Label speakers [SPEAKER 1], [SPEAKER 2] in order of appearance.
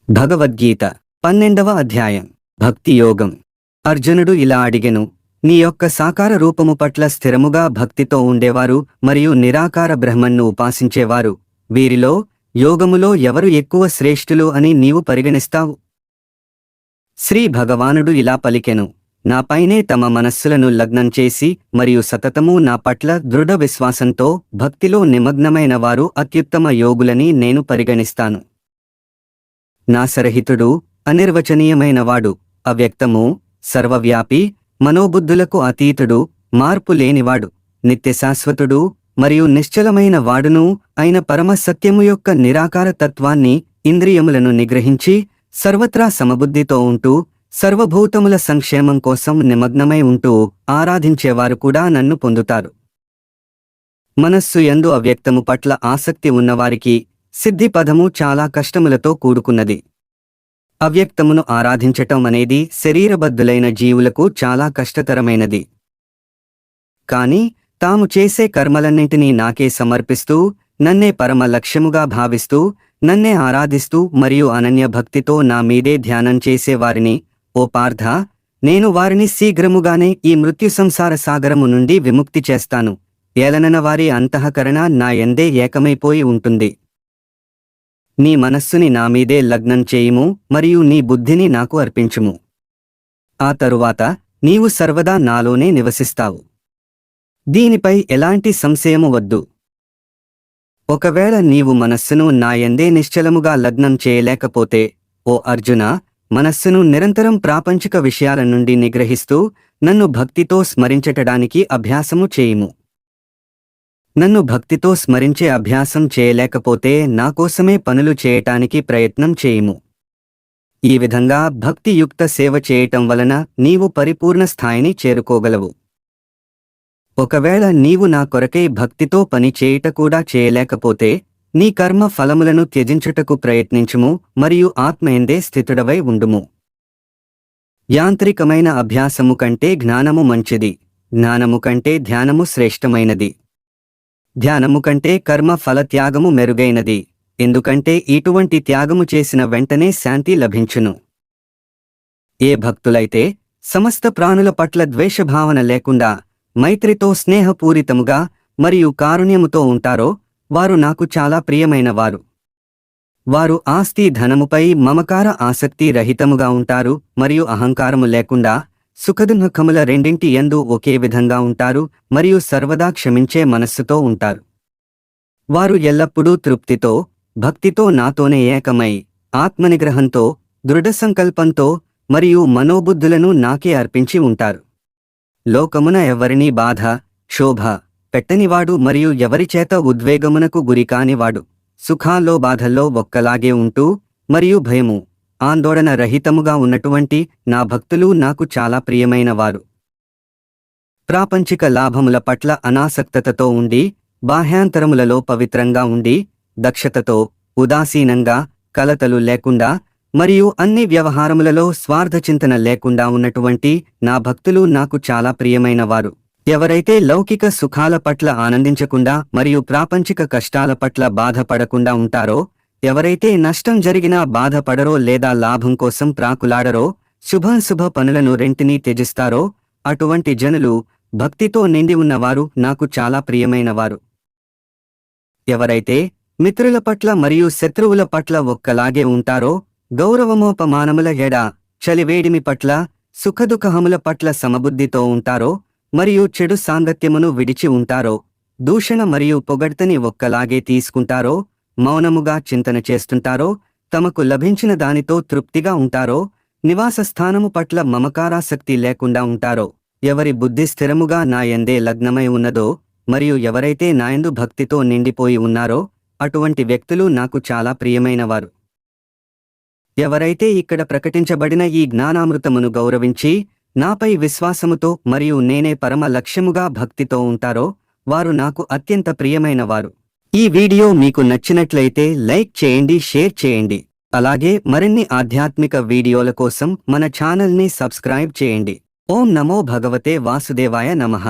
[SPEAKER 1] భగవద్గీత 12వ అధ్యాయం భక్తి యోగం. అర్జునుడు ఇలా అడిగెను, నీ యొక్క సాకార రూపము పట్ల స్థిరముగా భక్తితో ఉండేవారు మరియు నిరాకార బ్రహ్మన్ను ఉపాసించేవారు, వీరిలో యోగములో ఎవరు ఎక్కువ శ్రేష్ఠులు అని నీవు పరిగణిస్తావు? శ్రీ భగవానుడు ఇలా పలికెను, నాపైనే తమ మనస్సులను లగ్నం చేసి మరియు సతతము నా పట్ల దృఢ విశ్వాసంతో భక్తిలో నిమగ్నమైన వారు అత్యుత్తమ యోగులని నేను పరిగణిస్తాను. నాసరహితుడు, అనిర్వచనీయమైనవాడు, అవ్యక్తము, సర్వవ్యాపి, మనోబుద్ధులకు అతీతుడు, మార్పు లేనివాడు, నిత్యశాశ్వతుడు మరియు నిశ్చలమైన వాడును అయిన పరమసత్యము యొక్క నిరాకార తత్వాన్ని ఇంద్రియములను నిగ్రహించి సర్వత్రా సమబుద్ధితో ఉంటూ సర్వభూతముల సంక్షేమం కోసం నిమగ్నమై ఉంటూ ఆరాధించేవారు కూడా నన్ను పొందుతారు. మనస్సు యందు అవ్యక్తము పట్ల ఆసక్తి ఉన్నవారికి సిద్ధి పదము చాలా కష్టములతో కూడుకున్నది. అవ్యక్తమును ఆరాధించటం అనేది శరీరబద్ధులైన జీవులకు చాలా కష్టతరమైనది. కాని తాము చేసే కర్మలన్నింటినీ నాకే సమర్పిస్తూ నన్నే పరమ లక్ష్యముగా భావిస్తూ నన్నే ఆరాధిస్తూ మరియు అనన్య భక్తితో నా మీదే ధ్యానం చేసేవారిని, ఓ పార్థ, నేను వారిని శీఘ్రముగానే ఈ మృత్యు సంసార సాగరము నుండి విముక్తి చేస్తాను. ఏలనన వారి అంతఃకరణ నా యందే ఏకమైపోయి ఉంటుంది. నీ మనస్సుని నామీదే లగ్నం చేయుము మరియు నీ బుద్ధిని నాకు అర్పించుము. ఆ తరువాత నీవు సర్వదా నాలోనే నివసిస్తావు. దీనిపై ఎలాంటి సంశయము వద్దు. ఒకవేళ నీవు మనస్సును నాయందే నిశ్చలముగా లగ్నం చేయలేకపోతే, ఓ అర్జున, మనస్సును నిరంతరం ప్రాపంచిక విషయాల నుండి నిగ్రహిస్తూ నన్ను భక్తితో స్మరించటానికి అభ్యాసము చేయుము. నన్ను భక్తితో స్మరించే అభ్యాసం చేయలేకపోతే నాకోసమే పనులు చేయటానికి ప్రయత్నం చేయుము. ఈ విధంగా భక్తియుక్త సేవ చేయటం వలన నీవు పరిపూర్ణ స్థాయిని చేరుకోగలవు. ఒకవేళ నీవు నా కొరకై భక్తితో పని చేయుట కూడా చేయలేకపోతే, నీ కర్మ ఫలములను త్యజించుటకు ప్రయత్నించుము మరియు ఆత్మయందే స్థితుడవై ఉండుము. యాంత్రికమైన అభ్యాసము కంటే జ్ఞానము మంచిది, జ్ఞానము కంటే ధ్యానము శ్రేష్టమైనది. ధ్యానము కంటే కర్మ ఫల త్యాగము మెరుగైనది, ఎందుకంటే ఇటువంటి త్యాగము చేసిన వెంటనే శాంతి లభించును. ఏ భక్తులైతే సమస్త ప్రాణుల పట్ల ద్వేషభావన లేకుండా మైత్రితో స్నేహపూరితముగా మరియు కారుణ్యముతో ఉంటారో వారు నాకు చాలా ప్రియమైనవారు. వారు ఆస్తి ధనముపై మమకార ఆసక్తి రహితముగా ఉంటారు మరియు అహంకారము లేకుండా సుఖదుఃఖముల రెండింటి యందు ఒకే విధంగా ఉంటారు మరియు సర్వదా క్షమించే మనస్సుతో ఉంటారు. వారు ఎల్లప్పుడూ తృప్తితో, భక్తితో నాతోనే ఏకమై ఆత్మనిగ్రహంతో, దృఢసంకల్పంతో మరియు మనోబుద్ధులను నాకే అర్పించి ఉంటారు. లోకమున ఎవరినీ బాధ, క్షోభ పెట్టనివాడు మరియు ఎవరిచేత ఉద్వేగమునకు గురికానివాడు, సుఖాల్లో బాధల్లో ఒక్కలాగే ఉంటూ మరియు భయము, ఆందోళన రహితముగా ఉన్నటువంటి నా భక్తులు నాకు చాలా ప్రియమైనవారు. ప్రాపంచిక లాభముల పట్ల అనాసక్తతతో ఉండి, బాహ్యాంతరములలో పవిత్రంగా ఉండి, దక్షతతో, ఉదాసీనంగా, కలతలు లేకుండా మరియు అన్ని వ్యవహారములలో స్వార్థచింతన లేకుండా ఉన్నటువంటి నా భక్తులు నాకు చాలా ప్రియమైనవారు. ఎవరైతే లౌకిక సుఖాల పట్ల ఆనందించకుండా మరియు ప్రాపంచిక కష్టాల పట్ల బాధపడకుండా ఉంటారో, ఎవరైతే నష్టం జరిగినా బాధపడరో లేదా లాభం కోసం ప్రాకులాడరో, శుభాశుభ పనులను రెంటినీ త్యజిస్తారో, అటువంటి జనులు భక్తితో నిండి ఉన్నవారు నాకు చాలా ప్రియమైనవారు. ఎవరైతే మిత్రుల పట్ల మరియు శత్రువుల పట్ల ఒక్కలాగే ఉంటారో, గౌరవమోపమానముల ఎడ, చలివేడిమి పట్ల, సుఖదుఖముల పట్ల సమబుద్ధితో ఉంటారో మరియు చెడు సాంగత్యమును విడిచి ఉంటారో, దూషణ మరియు పొగడ్తని ఒక్కలాగే తీసుకుంటారో, మౌనముగా చింతన చేస్తుంటారో, తమకు లభించిన దానితో తృప్తిగా ఉంటారో, నివాస స్థానము పట్ల మమకారాసక్తి లేకుండా ఉంటారో, ఎవరి బుద్ధి స్థిరముగా నాయందే లగ్నమై ఉన్నదో మరియు ఎవరైతే నాయందు భక్తితో నిండిపోయి ఉన్నారో, అటువంటి వ్యక్తులు నాకు చాలా ప్రియమైనవారు. ఎవరైతే ఇక్కడ ప్రకటించబడిన ఈ జ్ఞానామృతమును గౌరవించి నాపై విశ్వాసముతో మరియు నేనే పరమ లక్ష్యముగా భక్తితో ఉంటారో వారు నాకు అత్యంత ప్రియమైనవారు. ఈ వీడియో మీకు నచ్చినట్లయితే లైక్ చేయండి, షేర్ చేయండి. అలాగే మరిన్ని ఆధ్యాత్మిక వీడియోల కోసం మన ఛానల్ని సబ్స్క్రైబ్ చేయండి. ఓం నమో భగవతే వాసుదేవాయ నమః.